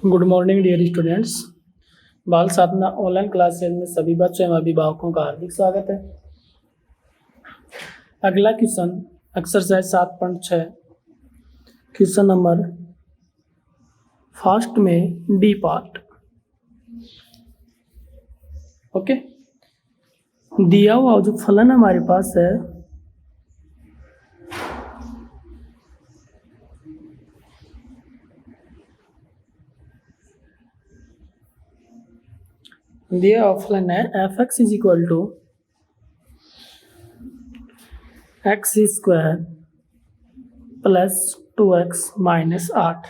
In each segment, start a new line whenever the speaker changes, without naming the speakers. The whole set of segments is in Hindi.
Good morning dear students. बाल साधना ऑनलाइन क्लासेज में सभी बच्चों एवं अभिभावकों का हार्दिक स्वागत है। अगला question exercise 7.6 question number first में डी पार्ट। ओके, दिया हुआ जो फलन हमारे पास है दिया हुआ फलन है f x is equal to x square plus 2x minus 8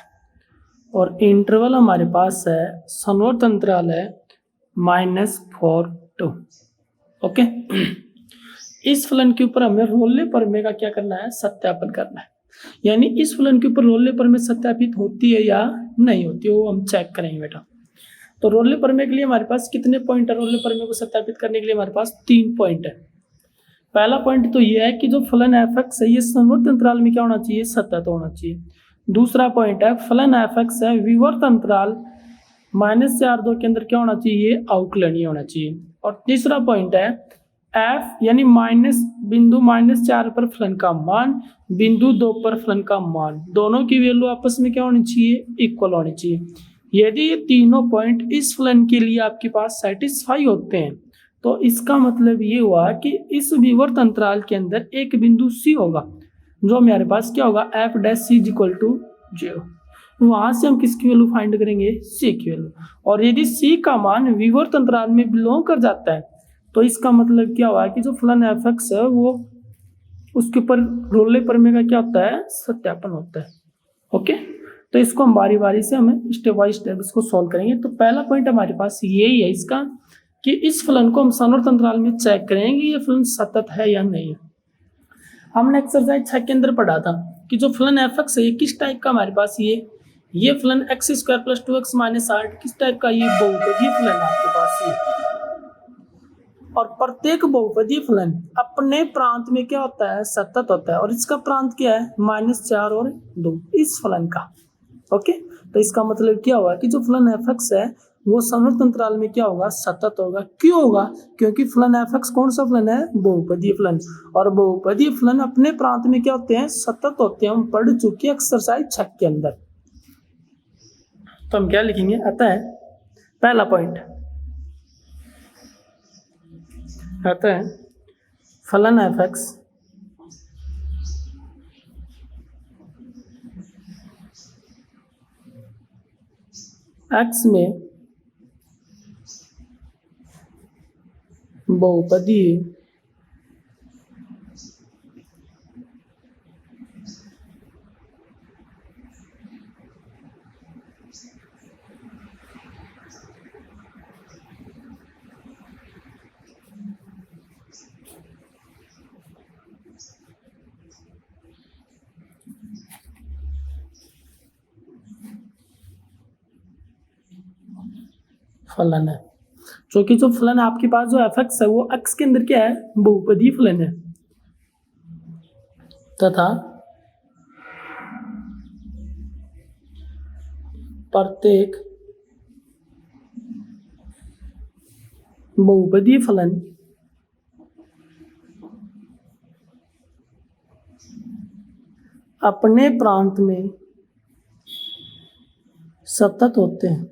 और इंटरवल हमारे पास है संवर्त अंतराल है -4 2। ओके, इस फलन के ऊपर हमें रोल्ले प्रमेय का क्या करना है, सत्यापन करना है। यानी इस फलन के ऊपर रोल्ले प्रमेय सत्यापित होती है या नहीं होती है वो हम चेक करेंगे बेटा। तो रोल्ले प्रमेय के लिए हमारे पास कितने पॉइंट है? रोल्ले प्रमेय को सत्यापित करने के लिए हमारे पास 3 पॉइंट है। पहला पॉइंट तो यह है कि जो फलन एफ एक्स है ये संवर्त अंतराल में क्या होना चाहिए, सतत होना चाहिए। दूसरा पॉइंट है फलन एफ एक्स है विवर्त अंतराल -4 के अंदर क्या होना चाहिए, अवकलनीय होना चाहिए। और तीसरा पॉइंट है एफ यानी बिंदु -4 पर फलन का मान, बिंदु 2 पर फलन का मान, दोनों की वैल्यू आपस में क्या होनी चाहिए, इक्वल होनी चाहिए। यदि ये तीनों पॉइंट इस फलन के लिए आपके पास सेटिस्फाई होते हैं तो इसका मतलब ये हुआ कि इस विवर्त अंतराल के अंदर एक बिंदु सी होगा जो हमारे पास क्या होगा, f dash c is equal to 0। वहां से हम किसकी वैल्यू फाइंड करेंगे, सी की वैल्यू। और यदि सी का मान विवर्त अंतराल में बिलोंग कर जाता है तो इसका मतलब क्या हुआ कि जो फलन एफ एक्स है वो उसके ऊपर रोल्ले प्रमेय का क्या होता है, सत्यापन होता है। ओके, तो इसको हम बारी बारी से हमें स्टेप बाय स्टेप इसको सॉल्व करेंगे। तो पहला पॉइंट हमारे पास यही है इसका कि इस फलन को हम संवर्त अंतराल में चेक करेंगे ये फलन सतत है या नहीं है। हमने एक्सरसाइज 6 के अंदर पढ़ा था कि जो फलन एफ एक्स है ये किस टाइप का हमारे पास ये फलन x square plus 2x minus 8 किस टाइप का, ये बहुपदीय फलन है आपके पास ये। और प्रत्येक बहुपदीय फलन अपने प्रांत में क्या होता है, सतत होता है। और इसका प्रांत क्या है, -4 और 2 इस फलन का। ओके, तो इसका मतलब क्या हुआ कि जो फलन एफ एक्स है वो संवर्त अंतराल में क्या होगा, सतत होगा। क्यों होगा, क्योंकि फलन एफ एक्स कौन सा फलन है, बहुपदीय फलन। और बहुपदीय फलन अपने प्रांत में क्या होते हैं, सतत होते हैं। हम पढ़ चुके एक्सरसाइज 6 के अंदर। तो हम क्या लिखेंगे, आता है पहला पॉइंट आता है फलन एफ एक्स एक्स में बहुपदीय फलन है। क्योंकि जो फलन आपके पास जो एफ एक्स है वो एक्स के अंदर क्या है, बहुपदीय फलन है तथा प्रत्येक बहुपदीय फलन अपने प्रांत में सतत होते हैं।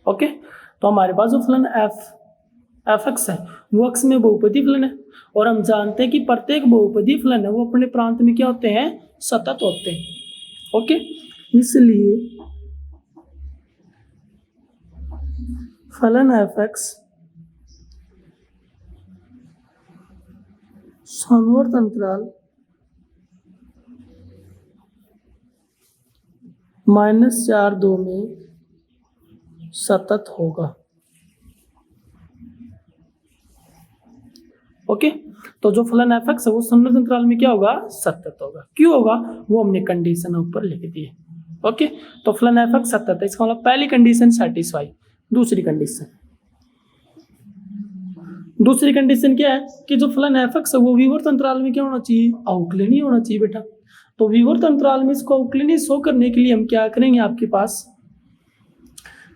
ओके, तो हमारे पास जो फलन एफ एक्स है वो एक्स में बहुपदीय फलन है। और हम जानते हैं कि प्रत्येक बहुपदीय फलन है वो अपने प्रांत में क्या होते हैं, सतत होते हैं। ओके, इसलिए फलन एफ एक्स संवर्त अंतराल -4 2 में सतत होगा। ओके, तो जो फलन एफ एक्स है वो संवर्त अंतराल में क्या होगा, सतत होगा। क्यों होगा वो हमने कंडीशन ऊपर लिख दी है। ओके, तो फलन एफ एक्स सतत है, इसका मतलब पहली कंडीशन सेटिस्फाई। दूसरी कंडीशन क्या है कि जो फलन एफ एक्स है वो विवर्त अंतराल में क्या होना चाहिए, अवकलनीय होना चाहिए बेटा। तो विवर्त अंतराल में इसको अवकलनीय शो करने के लिए हम क्या करेंगे, आपके पास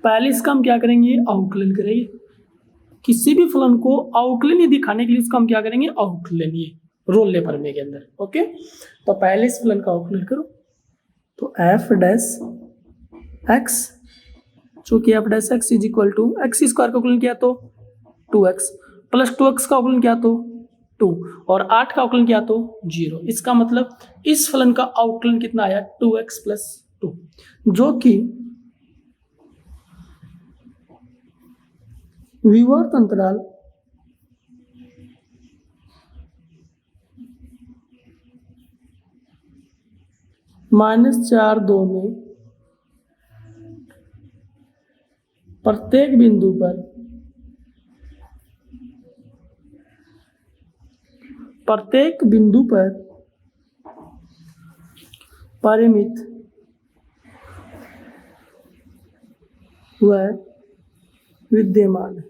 पहले इसका हम क्या करेंगे, अवकलन करेंगे। किसी भी फलन को अवकलनीय दिखाने के लिए इसका हम क्या करेंगे, अवकलनीय रोल ले प्रमेय के अंदर। ओके, तो पहले इस फलन का अवकलन करो। तो एफ डैश एक्स, चूंकि f dash x is equal to x square का अवकलन किया तो 2x प्लस 2x का अवकलन किया तो 2 और 8 का अवकलन किया तो 0। इसका मतलब इस फलन का अवकलन कितना आया, 2x प्लस 2, जो कि विवर्त अंतराल -4 2 में प्रत्येक बिंदु पर परिमित व विद्यमान है।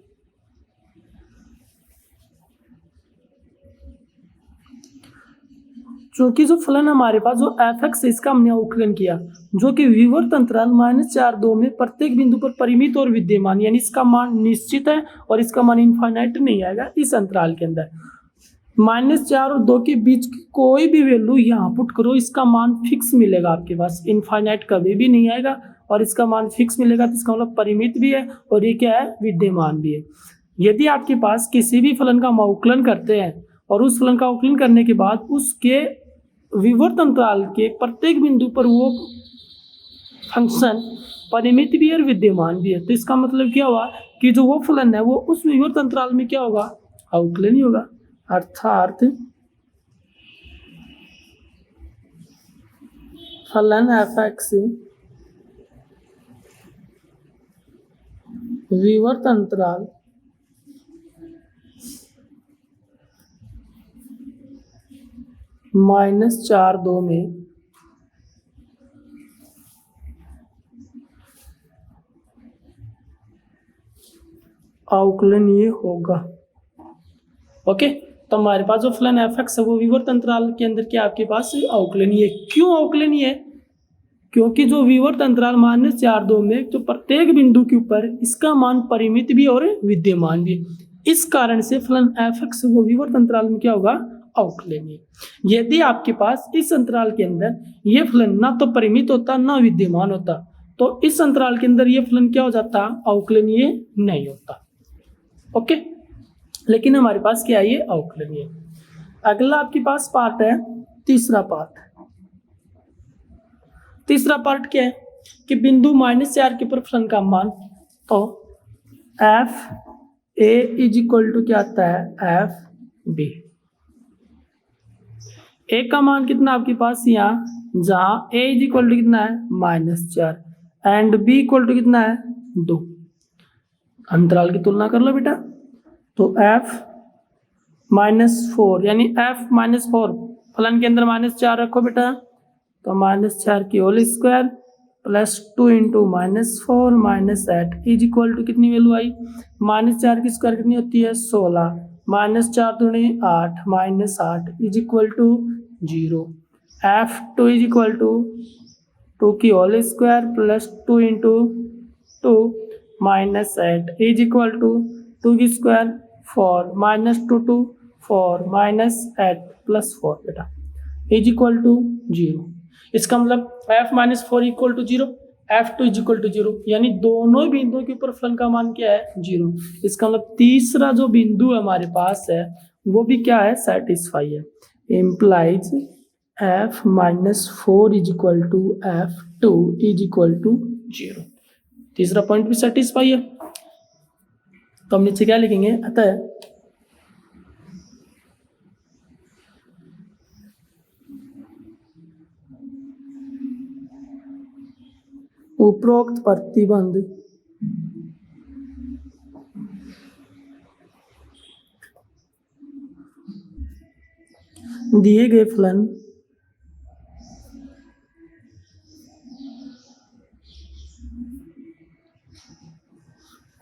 चूंकि जो फलन हमारे पास जो एफ एक्स है, इसका हमने अवकलन किया, जो कि विवर्त अंतराल -4 2 में प्रत्येक बिंदु पर परिमित और विद्यमान, यानी इसका मान निश्चित है और इसका मान इनफाइनाइट नहीं आएगा इस अंतराल के अंदर। -4 और 2 के बीच की कोई भी वैल्यू यहाँ पुट करो, इसका मान फिक्स मिलेगा आपके पास, इनफाइनाइट कभी भी नहीं आएगा और इसका मान फिक्स मिलेगा। तो इसका मतलब परिमित भी है और ये क्या है, विद्यमान भी है। यदि आपके पास किसी भी फलन का हम अवकलन करते हैं और उस फलन का अवकलन करने के बाद उसके विवर्त अंतराल के प्रत्येक बिंदु पर वो फंक्शन परिमित भी है और विद्यमान भी है, तो इसका मतलब क्या हुआ कि जो वो फलन है वो उस विवर्त अंतराल में क्या होगा, अवकलनीय होगा। अर्थात फलन एफ एक्स विवर्त अंतराल -4 2 में अवकलनीय होगा। ओके, तो हमारे पास जो फलन एफ एक्स है वो विवर्त अंतराल के अंदर क्या आपके पास अवकलनीय है। क्यों अवकलनीय है, क्योंकि जो विवर्त अंतराल -4 2 में जो प्रत्येक बिंदु के ऊपर इसका मान परिमित भी और विद्यमान भी, इस कारण से फलन एफ एक्स वो विवर्त अंतराल में क्या होगा, अवकलनीय। यदि आपके पास इस अंतराल के अंदर ये फलन ना तो परिमित होता ना विद्यमान होता, तो इस अंतराल के अंदर ये फलन क्या हो जाता, अवकलनीय नहीं होता। ओके, लेकिन हमारे पास क्या है, ये अवकलनीय। अगला आपके पास पार्ट है तीसरा पार्ट क्या है कि बिंदु -4 के ऊपर फलन का मान, तो f a is equal to क्या आता है, एफ बी। ए का मान कितना आपके पास यहाँ, जहाँ ए इज इक्वल टू कितना है, -4 एंड बी इक्वल टू कितना है, 2। अंतराल की तुलना कर लो बेटा। तो f -4 यानी f -4 फलन के अंदर -4 रखो बेटा, तो -4 की whole square plus 2 into -4 -8 is equal to कितनी वैल्यू आई, -4 की स्क्वायर कितनी होती है, 16 -4 दूनी 8 -8 is equal to 0। f2 is equal to 2 की whole square plus 2 into 2 -8 is equal to 2 की स्क्वायर 4 -2 2 4 -8 प्लस 4 बेटा इज इक्वल टू 0। इसका मतलब f -4 equal to 0, f2 is equal to 0, यानी दोनों बिंदुओं के ऊपर फलन का मान क्या है, 0। इसका मतलब तीसरा जो बिंदु हमारे पास है वो भी क्या है, सेटिस्फाई है। Implies f -4 is equal to f2 is equal to 0। तीसरा पॉइंट भी सेटिस्फाई है। तो हम नीचे क्या लिखेंगे, अतः उपरोक्त प्रतिबंध दिए गए फलन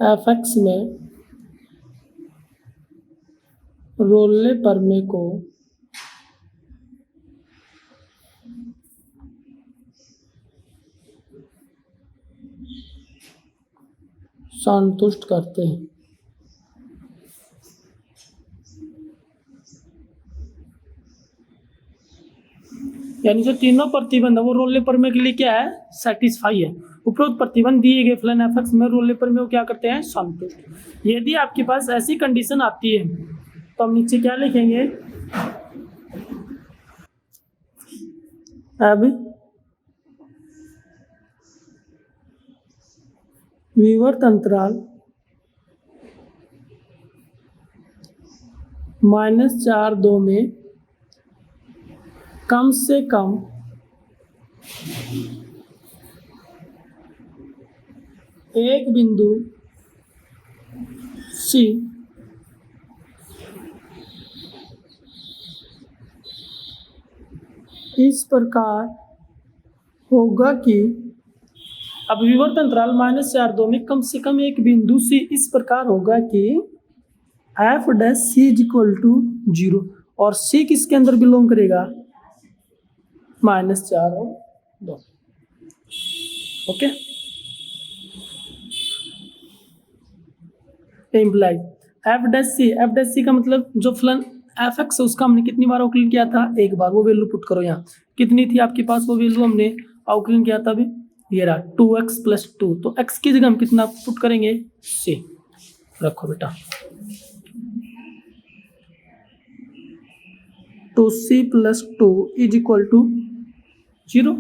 एफ एक्स में रोल्ले प्रमेय को संतुष्ट करते हैं। यानी जो तीनों प्रतिबंध है वो रोल प्रमेय के लिए क्या है, सेटिस्फाई है। उपरोक्त प्रतिबंध दिए गए फलन एफ एक्स में रोल प्रमेय को क्या करते हैं, संतुष्ट। यदि आपके पास ऐसी कंडीशन आती है तो हम नीचे क्या लिखेंगे, अब विवर्त अंतराल -4 2 में कम से कम एक बिंदु सी इस प्रकार होगा कि, अब विवर्त अंतराल -4 2 में कम से कम एक बिंदु सी इस प्रकार होगा कि f dash c is equal to 0, और सी किसके अंदर बिलोंग करेगा, -4 और 2। ओके, इम्प्लाइज एफ डैश सी का मतलब जो फलन एफ एक्स है उसका हमने कितनी बार अवकलन किया था, एक बार। वो वैल्यू पुट करो यहाँ, कितनी थी आपके पास वो वैल्यू, हमने अवकलन किया था अभी, ये रहा 2x + 2। तो x की जगह हम कितना पुट करेंगे, c रखो बेटा, 2c + 2 = 0।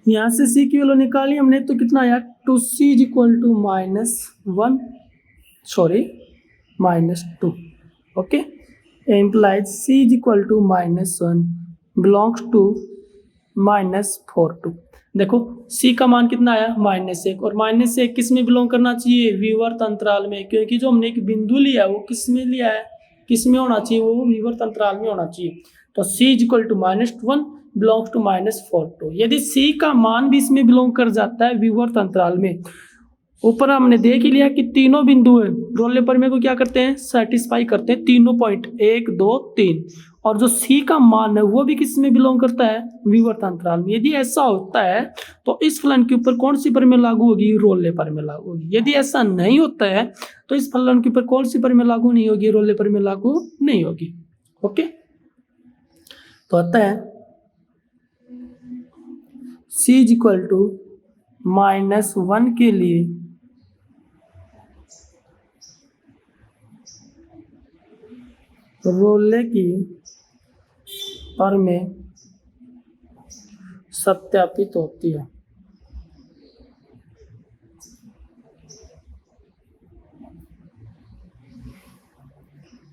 यहाँ से c की वैल्यू निकाली हमने तो कितना आया, 2c = -2। Okay, implies c = -1 belongs to -4 2। देखो c का मान कितना आया, -1, और -1 किस में बिलोंग करना चाहिए, विवर्त अंतराल में, क्योंकि जो हमने एक बिंदु लिया है वो किस में लिया है, किस में होना चाहिए, वो विवर्त अंतराल में होना चाहिए। तो c = -1 बिलोंग्स टू -4 2। यदि c का मान भी इसमें बिलोंग कर जाता है विवर्त अंतराल में, ऊपर हमने देख ही लिया कि तीनों बिंदु है रोल प्रमेय को क्या करते हैं, सेटिस्फाई करते हैं, तीनों पॉइंट 1 2 3, और जो सी का मान है वो भी किस में बिलोंग करता है, विवर्त अंतराल में। यदि ऐसा होता है तो इस फलन के ऊपर कौन सी प्रमेय लागू होगी, रोल प्रमेय लागू होगी। यदि ऐसा नहीं होता है तो इस फलन के ऊपर कौन सी प्रमेय लागू नहीं होगी, रोल प्रमेय लागू नहीं होगी। ओके, तो आता है c = -1 के लिए रोले की प्रमेय सत्यापित होती है।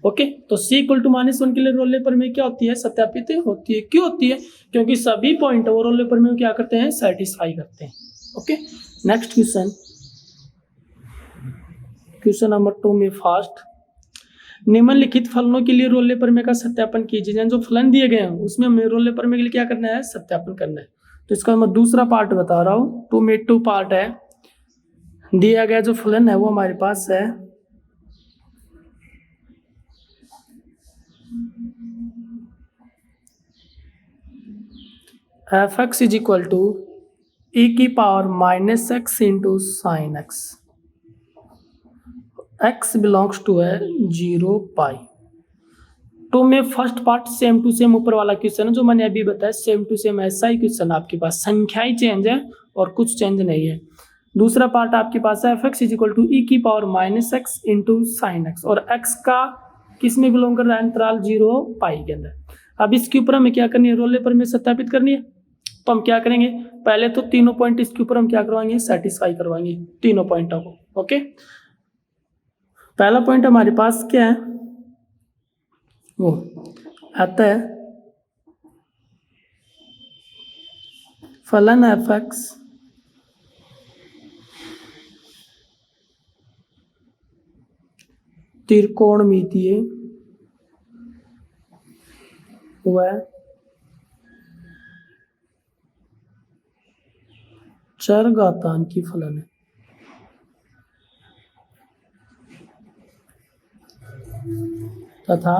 ओके, तो c = -1 के लिए रोले प्रमेय क्या होती है, सत्यापित होती है। क्यों होती है, क्योंकि सभी पॉइंट वो रोले प्रमेय क्या करते हैं, सेटिस्फाई करते हैं। ओके, नेक्स्ट क्वेश्चन नंबर 2 में फास्ट, निम्नलिखित फलनों के लिए रोले प्रमेय का सत्यापन कीजिए। जो फलन दिए गए हैं उसमें हमें रोले प्रमेय के लिए क्या करना है, सत्यापन करना है। तो इसका मैं दूसरा पार्ट बता रहा हूँ, 2 में 2 पार्ट है। दिया गया जो फलन है वो हमारे पास है f(x) = e की power -x × sin x, x belongs to है 0 पाई। तो में first part same to same ऊपर वाला क्वेश्चन है जो मैंने अभी बताया, सेम टू सेम ऐसा ही क्वेश्चन आपके पास, संख्याएं चेंज है और कुछ चेंज नहीं है। दूसरा पार्ट आपके पास है f(x) = e की पावर -x × sin x, और x का किस में बिलोंग कर रहा है, अंतराल 0 पाई के अंदर। अब इसके ऊपर हमें क्या करनी है, रोले प्रमेय सत्यापित करनी है। तो हम क्या करेंगे, पहले तो तीनों पॉइंट इसके ऊपर हम क्या करवाएंगे, सेटिस्फाई करवाएंगे तीनों पॉइंटों को। ओके, पहला पॉइंट हमारे पास क्या है, वो आता है फलन f(x) त्रिकोणमितीय व चरघातांकी फलन है। तथा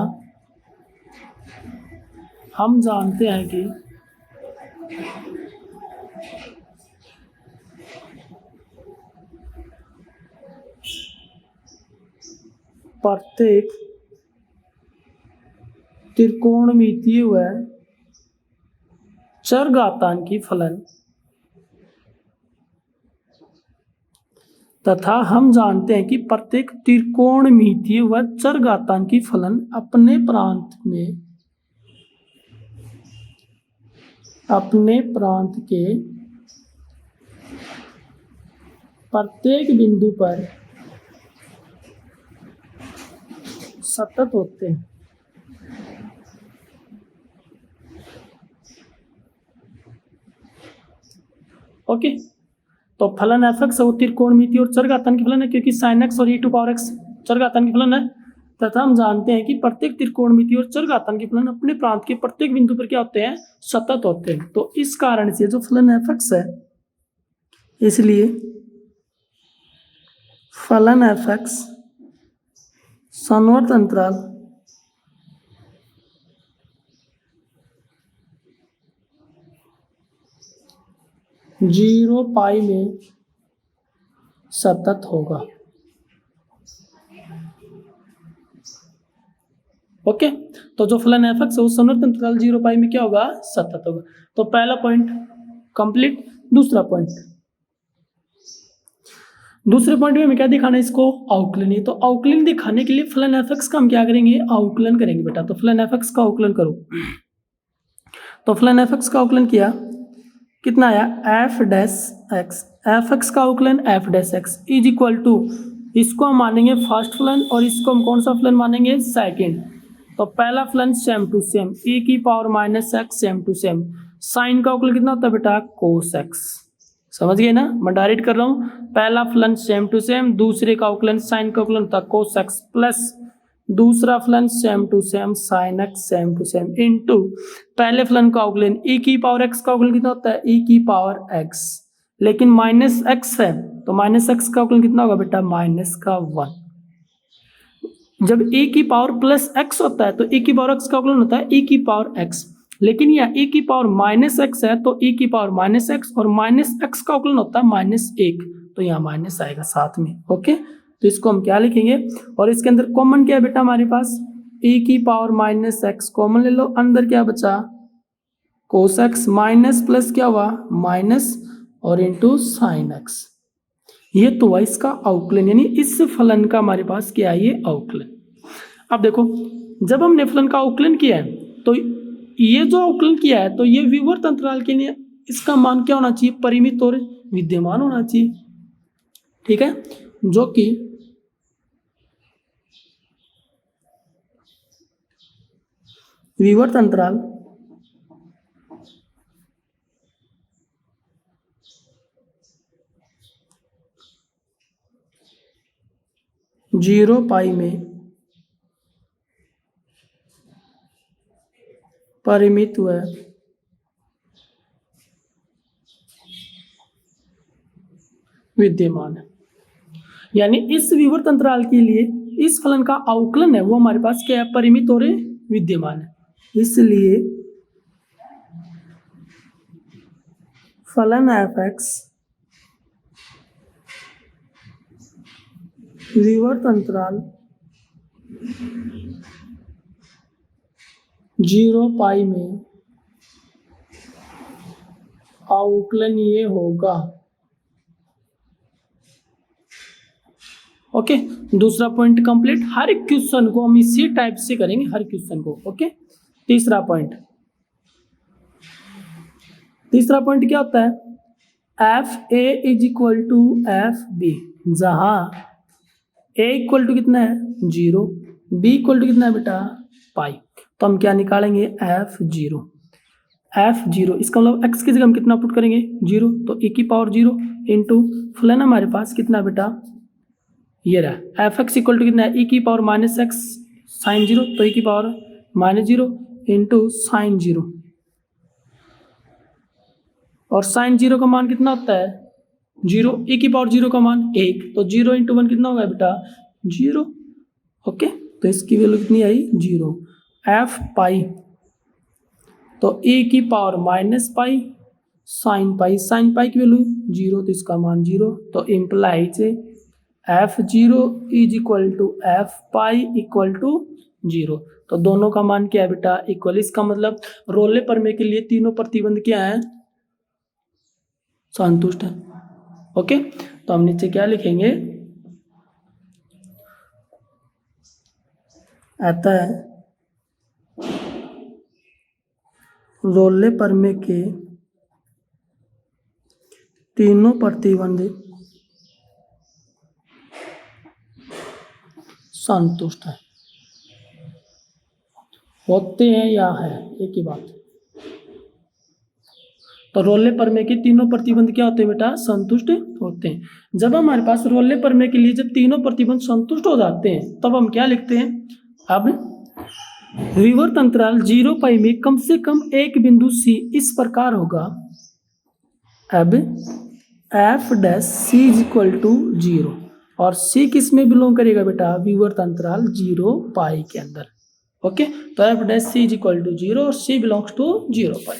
हम जानते हैं कि प्रत्येक त्रिकोणमितीय व चरघातांकी फलन तथा हम जानते हैं कि प्रत्येक त्रिकोणमितीय व चरघातांकी फलन अपने प्रांत के प्रत्येक बिंदु पर सतत होते हैं। ओके, तो फलन एफ एक्स वो त्रिकोणमितीय और चरघातांकी फलन है, क्योंकि साइन एक्स और ई टू पावर एक्स चरघातांकी फलन है। तथा हम जानते हैं कि प्रत्येक त्रिकोणमितीय और चरघातांकी फलन अपने प्रांत के प्रत्येक बिंदु पर क्या होते हैं, सतत होते हैं। तो इस कारण से जो फलन एफ एक्स है, इसलिए फलन एफ एक्स संवर्त अंतराल जीरो पाई में सतत होगा। ओके, तो जो फलन एफ एक्स है वो संवर्त अंतराल जीरो पाई में क्या होगा, सतत होगा। तो पहला पॉइंट कंप्लीट। दूसरे पॉइंट में हमें क्या दिखाना है, इसको अवकलनीय। तो अवकलन दिखाने के लिए फलन एफ एक्स का हम क्या करेंगे, अवकलन करेंगे बेटा। तो फलन एफ एक्स का अवकलन करो। तो फलन एफ एक्स का अवकलन किया, कितना आया, f dash x. F x का अवकलन f dash x is equal to, इसको हम मानेंगे फर्स्ट फलन और इसको हम कौन सा फलन मानेंगे, सेकंड। तो पहला फलन सेम टू सेम e की power minus x same to same. Sine का अवकलन कितना होता है बेटा, कोस एक्स। समझ गए ना, मैं डायरेक्ट कर रहा हूँ। पहला फलन सेम टू सेम, दूसरे का अवकलन साइन का अवकलन होता है कोस एक्स, प्लस दूसरा फलन same to same sine x same to same, into पहले फलन का अवकलन e की पावर एक्स का अवकलन कितना होता है, e की पावर एक्स, लेकिन माइनस एक्स है तो माइनस एक्स का अवकलन कितना होगा बेटा, माइनस का 1। जब e की पावर प्लस एक्स होता है तो e की पावर एक्स का अवकलन होता है e की पावर एक्स, लेकिन यह e की पावर माइनस एक्स है तो e की पावर माइनस एक्स, और माइनस एक्स का अवकलन होता है माइनस 1, तो यहाँ माइनस आएगा साथ में। ओके, तो इसको हम क्या लिखेंगे, और इसके अंदर कॉमन क्या है बेटा हमारे पास, e की पावर माइनस एक्स कॉमन ले लो, अंदर क्या बचा, कोस एक्स, माइनस प्लस क्या हुआ, माइनस, और इंटू साइन एक्स। ये तो हुआ इसका अवकलन, यानी इस फलन का हमारे पास क्या है, ये अवकलन। अब देखो, जब हमने फलन का अवकलन किया है तो ये जो अवकलन किया है तो ये विवर्त अंतराल के लिए इसका मान क्या होना चाहिए, परिमित और विद्यमान होना चाहिए। ठीक है, जो कि विवर्त अंतराल जीरो पाई में परिमित व विद्यमान है। यानी इस विवर्त अंतराल के लिए इस फलन का अवकलन है वो हमारे पास क्या है, परिमित और विद्यमान है। इसलिए फलन एफ एक्स विवर्त अंतराल जीरो पाई में अवकलनीय होगा। ओके, दूसरा पॉइंट कंप्लीट। हर एक क्वेश्चन को हम इसी टाइप से करेंगे, हर क्वेश्चन को। ओके, तीसरा पॉइंट क्या होता है, f a is equal to f b, जहां ए इक्वल टू कितना है, 0, बी इक्वल टू कितना है बेटा, पाई। तो हम क्या निकालेंगे, एफ जीरो। इसका मतलब एक्स की जगह हम कितना पुट करेंगे, 0, तो e की पावर 0 इंटू फलन हमारे पास कितना बेटा, ये रहा एफ एक्स इक्वल टू कितना है, e की पावर माइनस एक्स साइन 0, तो e की पावर माइनस 0 इंटू साइन 0, और साइन 0 का मान कितना होता है, 0, e की पावर 0 का मान 1, तो 0 इंटू 1 कितना होगा बेटा, 0। ओके, तो इसकी वैल्यू कितनी आई, 0। एफ पाई, तो e की power minus pi sine pi की वैल्यू 0, तो इसका मान 0, तो implies F0 is equal to f pi equal to 0। तो दोनों का मान क्या है बेटा, इक्वल। इसका मतलब रोले प्रमेय के लिए तीनों प्रतिबंध क्या है, संतुष्ट है। ओके, तो हम नीचे क्या लिखेंगे, आता है रोले प्रमेय के तीनों प्रतिबंध संतुष्ट है, होते हैं या है, एक ही बात। तो रोले प्रमेय के तीनों प्रतिबंध क्या होते हैं बेटा, संतुष्ट होते हैं। जब हमारे पास रोले प्रमेय के लिए जब तीनों प्रतिबंध संतुष्ट हो जाते हैं तब हम क्या लिखते हैं, अब विवर्त अंतराल 0 पाई में कम से कम एक बिंदु C इस प्रकार होगा। अब f dash C is equal to 0 और C किस में बिलोंग करेगा बेटा, विवर्त अंतराल 0 पाई के अंदर। ओके, तो f dash C is equal to 0 और C बिलोंग्स टू 0 पाई।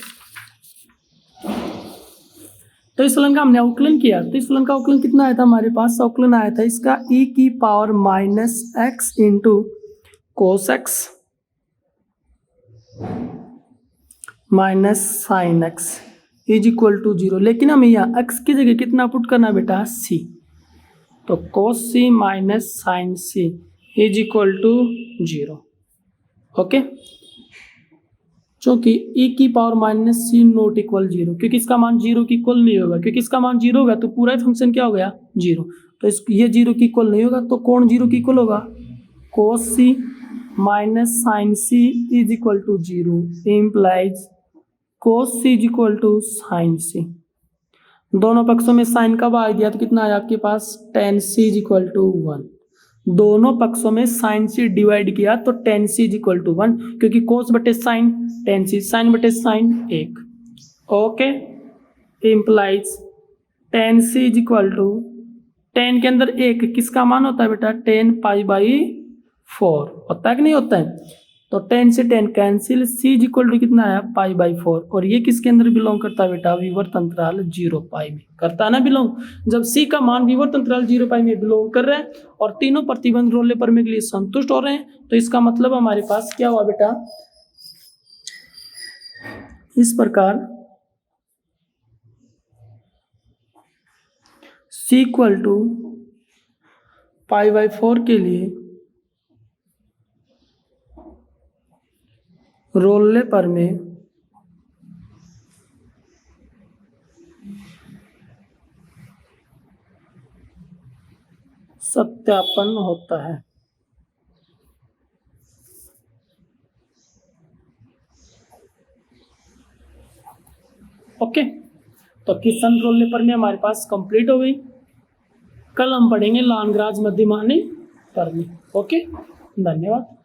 तो इस फलन का हमने अवकलन किया, तो इस फलन का अवकलन कितना आया था हमारे पास, अवकलन आया था इसका e की power minus x into cos x minus sine x is equal to 0। लेकिन हमें यहाँ x की जगह कितना पुट करना बेटा, c। तो cos c minus sine c is equal to 0। Okay, क्योंकि e की power minus c not equal 0, क्योंकि इसका मान 0 की इक्वल नहीं होगा, क्योंकि इसका मान 0 होगा तो पूरा फंक्शन क्या हो गया, 0। तो ये 0 की इक्वल नहीं होगा, तो कौन 0 की इक्वल होगा, cos c minus sine c is equal to 0 implies cos c is equal to sine c। दोनों पक्षों में साइन का भाग दिया तो कितना आया आपके पास, tan c is equal to 1। दोनों पक्षों में साइन c डिवाइड किया तो tan c is equal to 1, क्योंकि कोस बटे साइन tan c, साइन बटे sine 1। Okay, implies tan c is equal to, tan के अंदर 1 किसका मान होता है बेटा, tan पाई बाई 4 होता है कि नहीं होता है। तो tan से tan cancel, c is equal to कितना आया, पाई बाई 4। और ये किसके अंदर बिलोंग करता है बेटा, विवर्त अंतराल 0 पाई में करता है ना बिलोंग। जब c का मान विवर्त अंतराल 0 पाई में बिलोंग कर रहा है और तीनों प्रतिबंध रोले प्रमेय के लिए संतुष्ट हो रहे हैं, तो इसका मतलब हमारे पास क्या हुआ बेटा, इस प्रकार c equal to pi by 4 के लिए रोले प्रमेय सत्यापन होता है। ओके, तो किशन रोले प्रमेय हमारे पास कंप्लीट हो गई। कल हम पढ़ेंगे लानग्राज मध्यमानी प्रमेय। ओके, धन्यवाद।